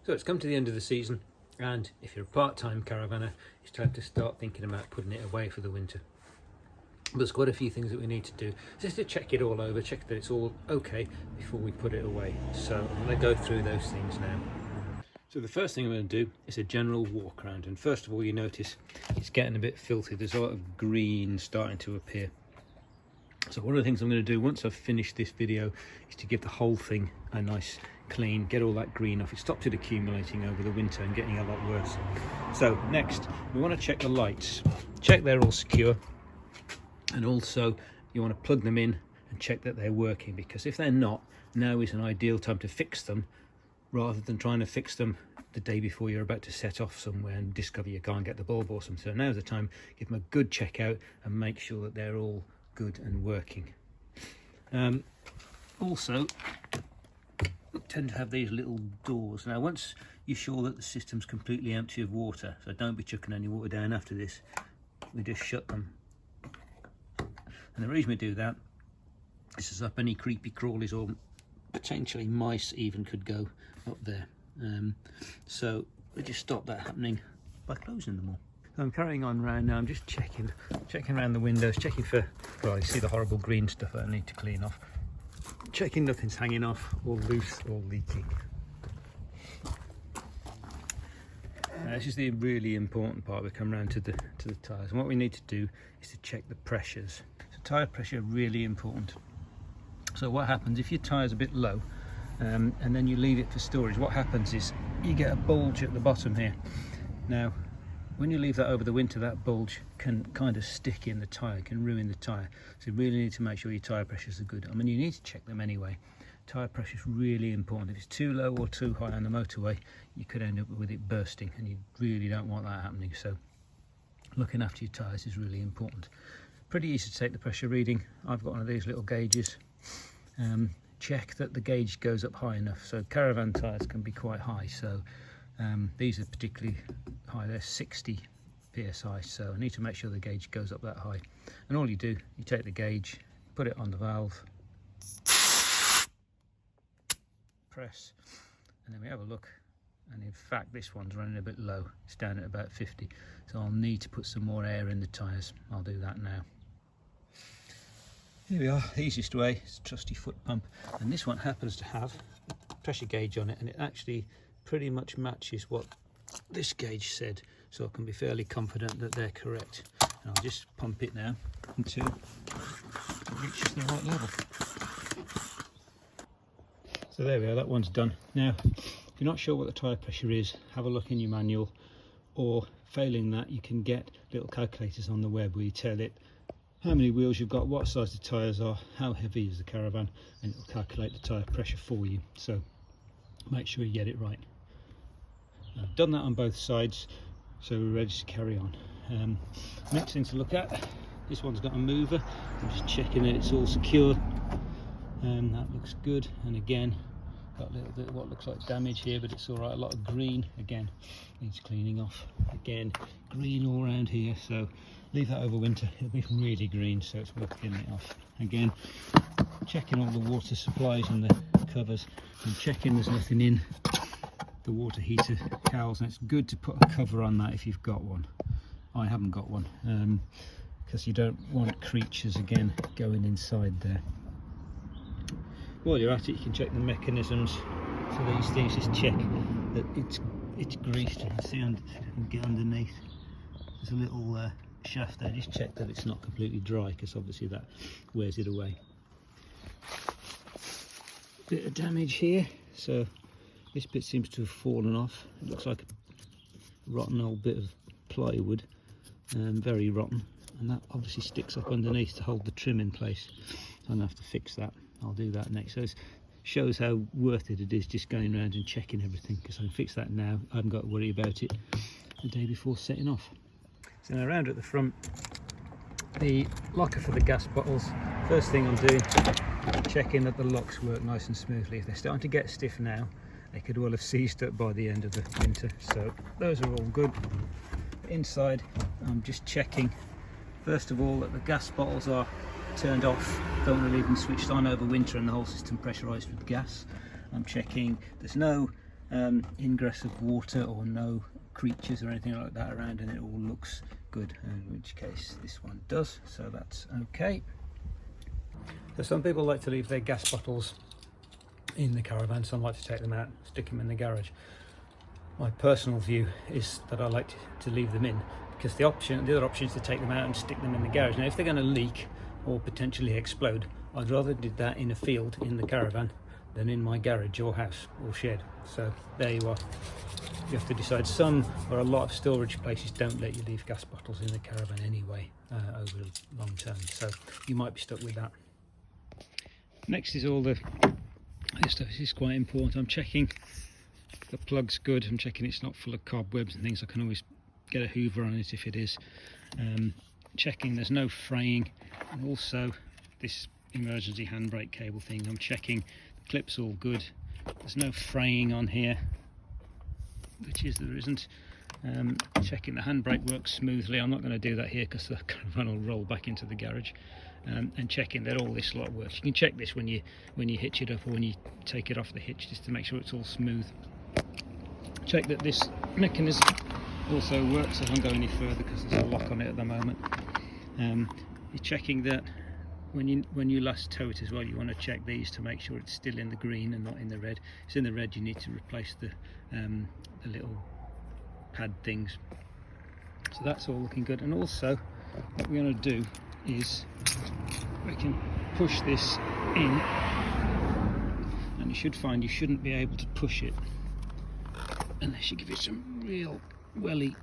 So it's come to the end of the season, and if you're a part-time caravaner, it's time to start thinking about putting it away for the winter. But there's quite a few things that we need to do just to check it all over, check that it's all okay before we put it away. So I'm going to go through those things now. So the first thing I'm going to do is a general walk around, and first of all you notice it's getting a bit filthy. There's a lot of green starting to appear. So one of the things I'm going to do once I've finished this video is to give the whole thing a nice clean, get all that green off. It stopped it accumulating over the winter and getting a lot worse. So next we want to check the lights, check they're all secure, and also you want to plug them in and check that they're working, because if they're not, now is an ideal time to fix them rather than trying to fix them the day before you're about to set off somewhere and discover you can't get the bulb or something. So now's the time, give them a good check out and make sure that they're all good and working. Also tend to have these little doors. Now once you're sure that the system's completely empty of water, so don't be chucking any water down after this, we just shut them. And the reason we do that is to stop any creepy crawlies or potentially mice even could go up there. So we just stop that happening by closing them all. So I'm carrying on around now. I'm just checking around the windows, checking for, well, you see the horrible green stuff that I need to clean off. Checking nothing's hanging off or loose or leaking. This is the really important part. We come around to the tyres, and what we need to do is to check the pressures. So tyre pressure really important. So what happens if your tyre's a bit low and then you leave it for storage, what happens is you get a bulge at the bottom here. Now when you leave that over the winter, that bulge can kind of stick in the tyre, can ruin the tyre. So you really need to make sure your tyre pressures are good. I mean, you need to check them anyway. Tyre pressure is really important. If it's too low or too high on the motorway, you could end up with it bursting, and you really don't want that happening. So looking after your tyres is really important. Pretty easy to take the pressure reading. I've got one of these little gauges. Check that the gauge goes up high enough. So caravan tyres can be quite high, so these are particularly high. They're 60 psi, so I need to make sure the gauge goes up that high. And all you do, you take the gauge, put it on the valve, press, and then we have a look, and in fact this one's running a bit low. It's down at about 50, so I'll need to put some more air in the tyres. I'll do that now. Here we are. The easiest way is a trusty foot pump, and this one happens to have a pressure gauge on it, and it actually pretty much matches what this gauge said, so I can be fairly confident that they're correct. And I'll just pump it now until it reaches the right level. So there we are, that one's done. Now if you're not sure what the tyre pressure is, have a look in your manual, or failing that you can get little calculators on the web where you tell it how many wheels you've got, what size the tyres are, how heavy is the caravan, and it will calculate the tyre pressure for you. So make sure you get it right. I've done that on both sides, so we're ready to carry on. Next thing to look at, this one's got a mover. I'm just checking that it's all secure, and that looks good. And again, got a little bit of what looks like damage here, but it's all right. A lot of green, again, needs cleaning off. Again, green all around here, so leave that over winter, it'll be really green, so it's worth getting it off. Again, checking all the water supplies and the covers, and checking there's nothing in the water heater cowls, and it's good to put a cover on that if you've got one. I haven't got one, because you don't want creatures again going inside there. While you're at it, you can check the mechanisms for these things. Just check that it's greased. You can see you can get underneath. There's a little shaft there. Just check that it's not completely dry, because obviously that wears it away. Bit of damage here, so this bit seems to have fallen off. It looks like a rotten old bit of plywood, very rotten, and that obviously sticks up underneath to hold the trim in place. So I'm gonna have to fix that. I'll do that next. So it shows how worth it is just going around and checking everything, because I can fix that now. I haven't got to worry about it the day before setting off. So now around at the front, the locker for the gas bottles. First thing I'm doing, checking that the locks work nice and smoothly. If they're starting to get stiff now, they could well have seized up by the end of the winter, so those are all good. Inside, I'm just checking first of all that the gas bottles are turned off. Don't want to leave them switched on over winter and the whole system pressurised with gas. I'm checking there's no ingress of water or no creatures or anything like that around, and it all looks good, in which case this one does, so that's okay. So some people like to leave their gas bottles in the caravan, some like to take them out, stick them in the garage. My personal view is that I like to leave them in, because the other option is to take them out and stick them in the garage. Now if they're going to leak or potentially explode, I'd rather do that in a field in the caravan than in my garage or house or shed. So there you are. You have to decide. Some or a lot of storage places don't let you leave gas bottles in the caravan anyway over the long term, so you might be stuck with that. Next is all this stuff. This is quite important. I'm checking the plug's good. I'm checking it's not full of cobwebs and things. I can always get a hoover on it if it is. Checking there's no fraying, and also this emergency handbrake cable thing. I'm checking the clip's all good. There's no fraying on here, which is there isn't. Checking the handbrake works smoothly. I'm not going to do that here because the caravan will roll back into the garage. And checking that all this lot works. You can check this when you hitch it up or when you take it off the hitch, just to make sure it's all smooth. Check that this mechanism also works. I won't go any further because there's a lock on it at the moment. You're checking that when you last tow it as well, you want to check these to make sure it's still in the green and not in the red. If it's in the red, you need to replace the little pad things. So that's all looking good. And also what we're going to do is we can push this in, and you should find you shouldn't be able to push it unless you give it some real welly.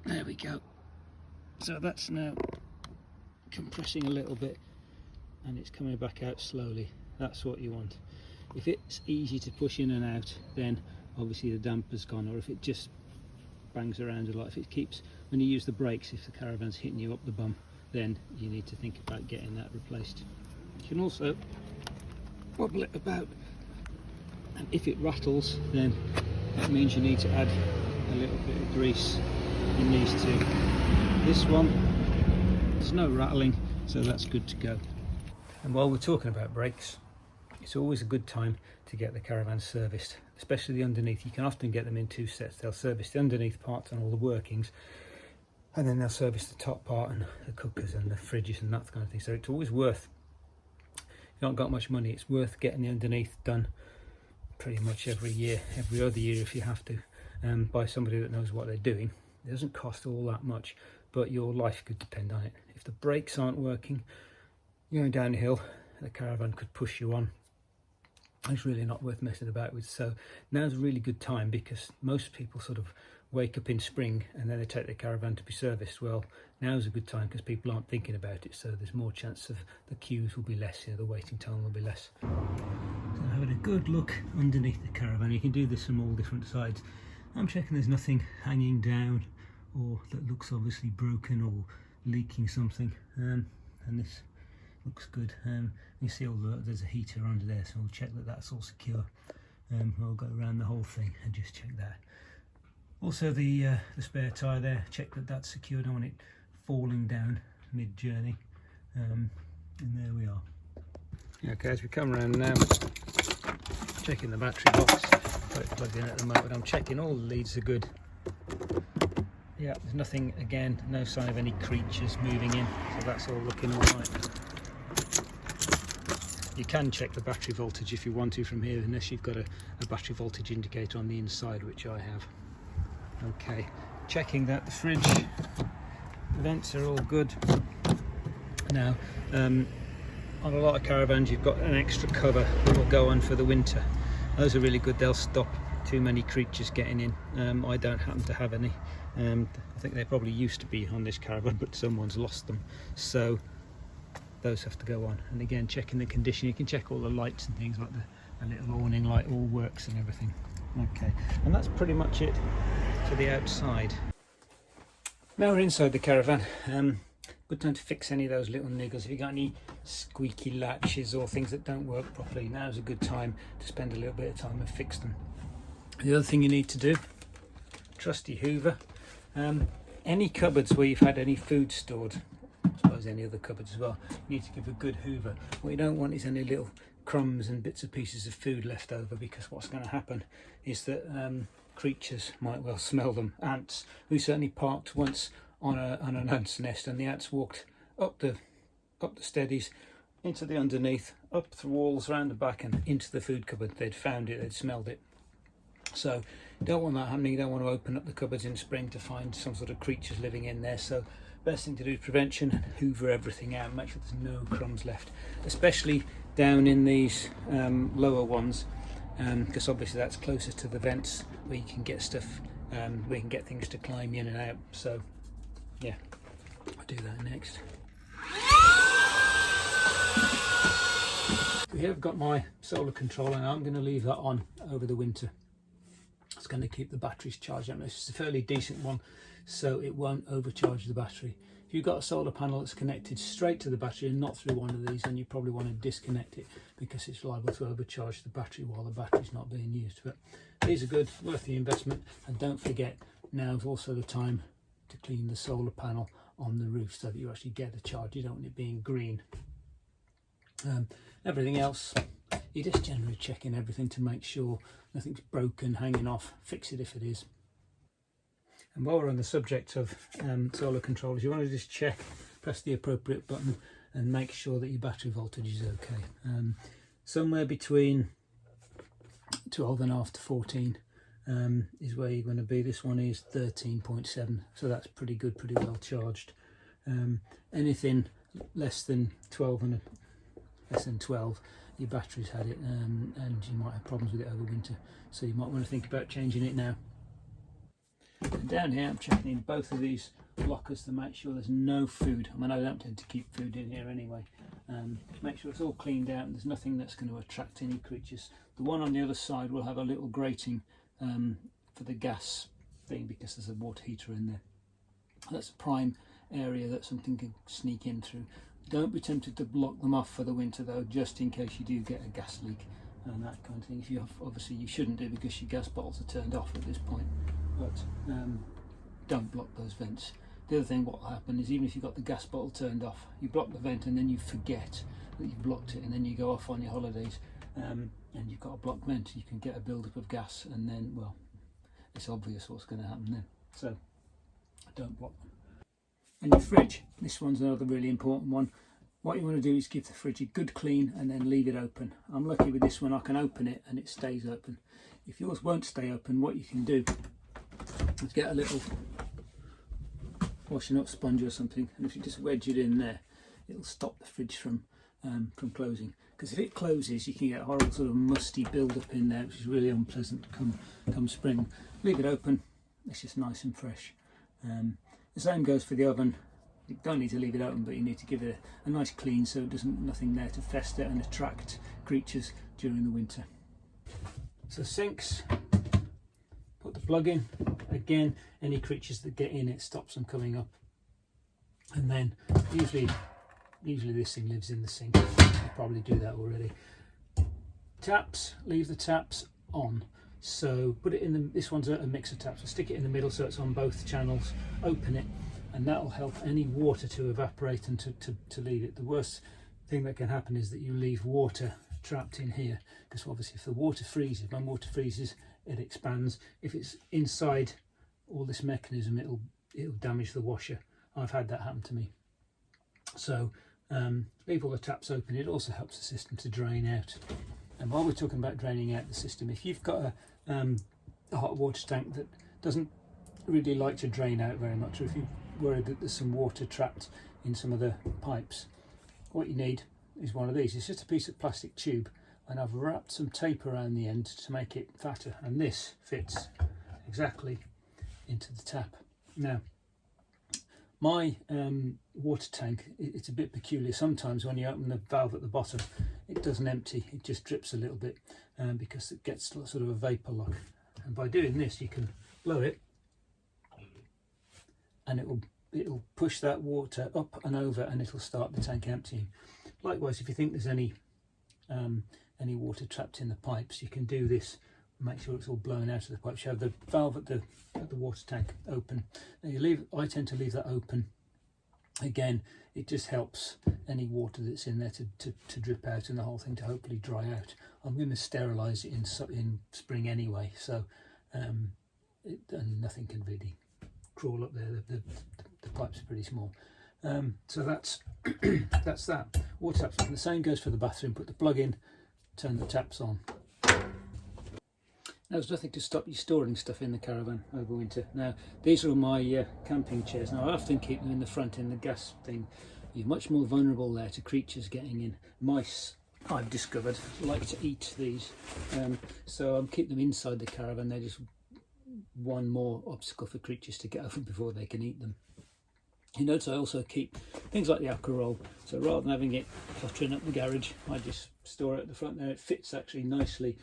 There we go. So that's now compressing a little bit and it's coming back out slowly. That's what you want. If it's easy to push in and out, then obviously the damper's gone, or if it just bangs around a lot, if it keeps, when you use the brakes, if the caravan's hitting you up the bum, then you need to think about getting that replaced. You can also wobble it about, and if it rattles, then that means you need to add a little bit of grease in these two. This one, there's no rattling, so that's good to go. And while we're talking about brakes, it's always a good time to get the caravan serviced, especially the underneath. You can often get them in two sets. They'll service the underneath part and all the workings, and then they'll service the top part and the cookers and the fridges and that kind of thing. So it's always worth, if you've not got much money, it's worth getting the underneath done pretty much every year, every other year if you have to, by somebody that knows what they're doing. It doesn't cost all that much, but your life could depend on it. If the brakes aren't working, you're going downhill, the caravan could push you on. It's really not worth messing about with. So now's a really good time, because most people sort of wake up in spring and then they take their caravan to be serviced. Well, now's a good time because people aren't thinking about it, so there's more chance of the queues will be less, the waiting time will be less. So having a good look underneath the caravan, you can do this from all different sides. I'm checking there's nothing hanging down or that looks obviously broken or leaking something, and this looks good. You see there's a heater under there, so we'll check that that's all secure. We'll go around the whole thing and just check that. Also the spare tyre there, check that that's secure. I don't want it falling down mid-journey. And there we are. Okay, as we come around now, checking the battery box. Got it plugged in at the moment. I'm checking all the leads are good. Yeah, there's nothing, again, no sign of any creatures moving in, so that's all looking all right. You can check the battery voltage if you want to from here, unless you've got a battery voltage indicator on the inside, which I have. Okay, checking that the fridge vents are all good. Now, on a lot of caravans you've got an extra cover that will go on for the winter. Those are really good, they'll stop too many creatures getting in. I don't happen to have any. I think they probably used to be on this caravan, but someone's lost them, so those have to go on. And again, checking the condition, you can check all the lights and things like the little awning light all works and everything. Okay, and that's pretty much it to the outside. Now we're inside the caravan. Good time to fix any of those little niggles. If you've got any squeaky latches or things that don't work properly, now's a good time to spend a little bit of time and fix them. The other thing you need to do, trusty hoover. Any cupboards where you've had any food stored, I suppose any other cupboards as well, you need to give a good hoover. What you don't want is any little crumbs and bits of pieces of food left over, because what's going to happen is that creatures might well smell them. Ants. We certainly parked once on an ant's nest, and the ants walked up the steadies, into the underneath, up the walls, around the back, and into the food cupboard. They'd found it, they'd smelled it. So you don't want that happening. You don't want to open up the cupboards in spring to find some sort of creatures living in there. So best thing to do is prevention, hoover everything out, make sure there's no crumbs left, especially down in these lower ones, because obviously that's closer to the vents where you can get stuff, where you can get things to climb in and out. So yeah, I'll do that next. So here I've got my solar controller, and I'm going to leave that on over the winter. It's going to keep the batteries charged up. This is a fairly decent one, so it won't overcharge the battery. If you've got a solar panel that's connected straight to the battery and not through one of these, then you probably want to disconnect it, because it's liable to overcharge the battery while the battery's not being used. But these are good, worth the investment. And don't forget, now is also the time to clean the solar panel on the roof so that you actually get a charge. You don't want it being green. Everything else, you're just generally checking everything to make sure nothing's broken, hanging off. Fix it if it is. And while we're on the subject of solar controllers, you want to just check, press the appropriate button, and make sure that your battery voltage is okay. Somewhere between 12.5 to 14 is where you're going to be. This one is 13.7, so that's pretty good, pretty well charged. Anything less than 12 and less than 12, your battery's had it, and you might have problems with it over winter, so you might want to think about changing it now. And down here I'm checking in both of these lockers to make sure there's no food. I mean, I don't tend to keep food in here anyway. Make sure it's all cleaned out and there's nothing that's going to attract any creatures. The one on the other side will have a little grating for the gas thing, because there's a water heater in there. That's a prime area that something can sneak in through. Don't be tempted to block them off for the winter though, just in case you do get a gas leak and that kind of thing. If you have, obviously you shouldn't do, because your gas bottles are turned off at this point, but don't block those vents. The other thing, what will happen is, even if you've got the gas bottle turned off, you block the vent and then you forget that you've blocked it, and then you go off on your holidays and you've got a blocked vent, you can get a build-up of gas, and then, well, it's obvious what's going to happen then. So don't block them. And your fridge, this one's another really important one. What you want to do is give the fridge a good clean and then leave it open. I'm lucky with this one, I can open it and it stays open. If yours won't stay open, what you can do is get a little washing up sponge or something, and if you just wedge it in there, it'll stop the fridge from closing. Because if it closes, you can get a horrible sort of musty build-up in there, which is really unpleasant come spring. Leave it open, it's just nice and fresh. The same goes for the oven. You don't need to leave it open, but you need to give it a nice clean so it doesn't, nothing there to fester and attract creatures during the winter. So sinks, put the plug in. Again, any creatures that get in it stops them coming up. And then usually this thing lives in the sink. You probably do that already. Taps, leave the taps on. So put it in the, this one's a mixer tap, so stick it in the middle so it's on both channels, open it, and that'll help any water to evaporate and to leave it. The worst thing that can happen is that you leave water trapped in here, because obviously if the water freezes, when water freezes, it expands. If it's inside all this mechanism, it'll damage the washer. I've had that happen to me. So leave all the taps open. It also helps the system to drain out. And while we're talking about draining out the system, if you've got a hot water tank that doesn't really like to drain out very much, or if you're worried that there's some water trapped in some of the pipes, what you need is one of these. It's just a piece of plastic tube, and I've wrapped some tape around the end to make it fatter, and this fits exactly into the tap. Now, my water tank, it's a bit peculiar. Sometimes when you open the valve at the bottom, it doesn't empty, it just drips a little bit because it gets sort of a vapour lock. And by doing this, you can blow it and it'll push that water up and over, and it'll start the tank emptying. Likewise, if you think there's any water trapped in the pipes, you can do this. Make sure it's all blown out of the pipes. You have the valve at the water tank open. Now I tend to leave that open Again, it just helps any water that's in there to drip out and the whole thing to hopefully dry out. I'm going to sterilise it in spring anyway, so and nothing can really crawl up there. The pipes are pretty small. So that's that's that. Water taps. The same goes for the bathroom. Put the plug in, turn the taps on. Now, there's nothing to stop you storing stuff in the caravan over winter. Now, these are my camping chairs. Now, I often keep them in the front in the gas thing. You're much more vulnerable there to creatures getting in. Mice, I've discovered, like to eat these. So I'm keeping them inside the caravan. They're just one more obstacle for creatures to get over before they can eat them. You notice I also keep things like the Walkaround. So rather than having it cluttering up the garage, I just store it at the front there. It fits actually nicely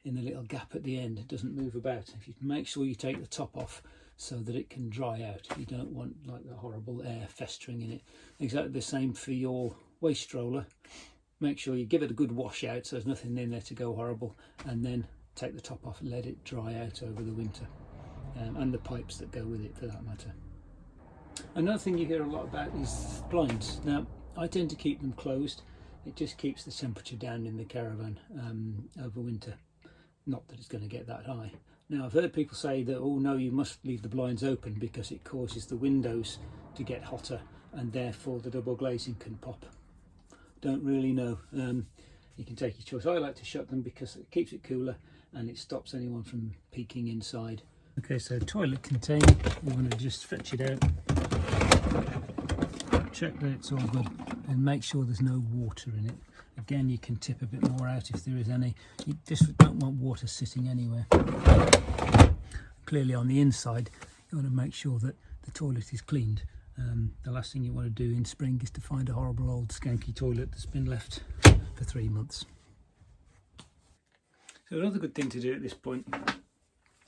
in the little gap at the end. It doesn't move about. If you make sure you take the top off so that it can dry out, you don't want like the horrible air festering in it. Exactly the same for your waste stroller. Make sure you give it a good wash out so there's nothing in there to go horrible, and then take the top off and let it dry out over the winter, and the pipes that go with it for that matter. Another thing you hear a lot about is blinds. Now, I tend to keep them closed. It just keeps the temperature down in the caravan over winter. Not that it's going to get that high. Now, I've heard people say that, oh no, you must leave the blinds open because it causes the windows to get hotter and therefore the double glazing can pop. Don't really know. You can take your choice. I like to shut them because it keeps it cooler and it stops anyone from peeking inside. Okay, so toilet container, we're going to just stretch it out, check that it's all good, and make sure there's no water in it. Again, you can tip a bit more out if there is any. You just don't want water sitting anywhere. Clearly on the inside, you want to make sure that the toilet is cleaned. The last thing you want to do in spring is to find a horrible old skanky toilet that's been left for 3 months. So another good thing to do at this point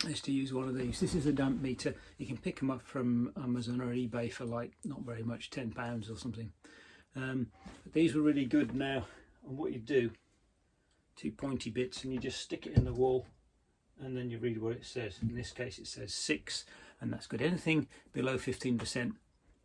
is to use one of these. This is a damp meter. You can pick them up from Amazon or eBay for like not very much, £10 or something. But these were really good now. And what you do, 2 pointy bits, and you just stick it in the wall and then you read what it says. In this case it says 6, and that's good. Anything below 15%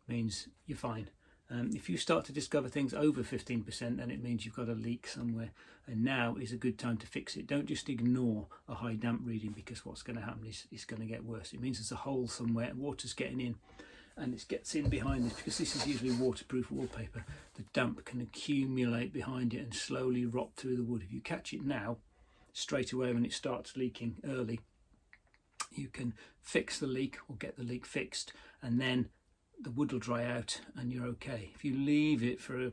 means you're fine. If you start to discover things over 15%, then it means you've got a leak somewhere, and now is a good time to fix it. Don't just ignore a high damp reading, because what's going to happen is it's going to get worse. It means there's a hole somewhere, water's getting in, and it gets in behind this, because this is usually waterproof wallpaper. The damp can accumulate behind it and slowly rot through the wood. If you catch it now, straight away when it starts leaking early, you can fix the leak or get the leak fixed, and then the wood will dry out and you're okay. If you leave it for a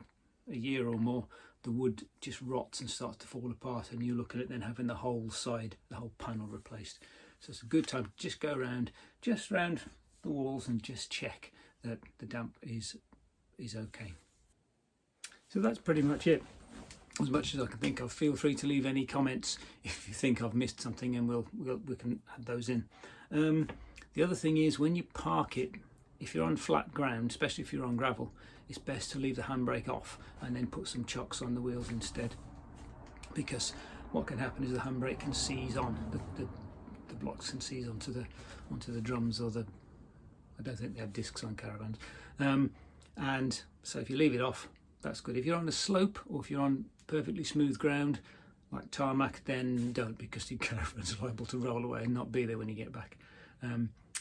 year or more, the wood just rots and starts to fall apart, and you look at it then having the whole side, the whole panel replaced. So it's a good time to just go around, just around the walls, and just check that the damp is okay. So that's pretty much it, as much as I can think of. Feel free to leave any comments if you think I've missed something, and we can add those in. The other thing is, when you park it, if you're on flat ground, especially if you're on gravel, it's best to leave the handbrake off and then put some chocks on the wheels instead, because what can happen is the handbrake can seize on, the blocks can seize onto the drums, or I don't think they have discs on caravans, and so if you leave it off, that's good. If you're on a slope, or if you're on perfectly smooth ground like tarmac, then don't, because the caravan's liable to roll away and not be there when you get back.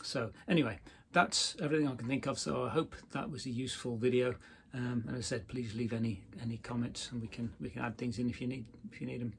So anyway, that's everything I can think of, so I hope that was a useful video, and as I said, please leave any comments, and we can add things in if you need them.